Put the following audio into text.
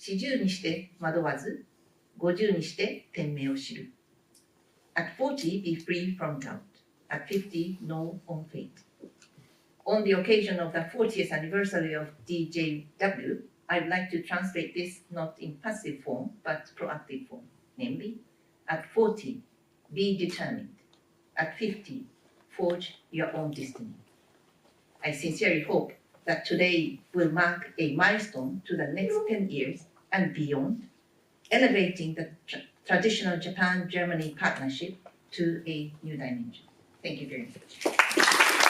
40にして惑わず、50にして天命を知る。At 40, be free from doubt. At 50, know on fate. On the occasion of the 40th anniversary of DJW, I would like to translate this not in passive form, but proactive form. Namely, at 40, be determined. At 50, forge your own destiny. I sincerely hope that today will mark a milestone to the next 10 years and beyond, elevating the traditional Japan-Germany partnership to a new dimension. Thank you very much.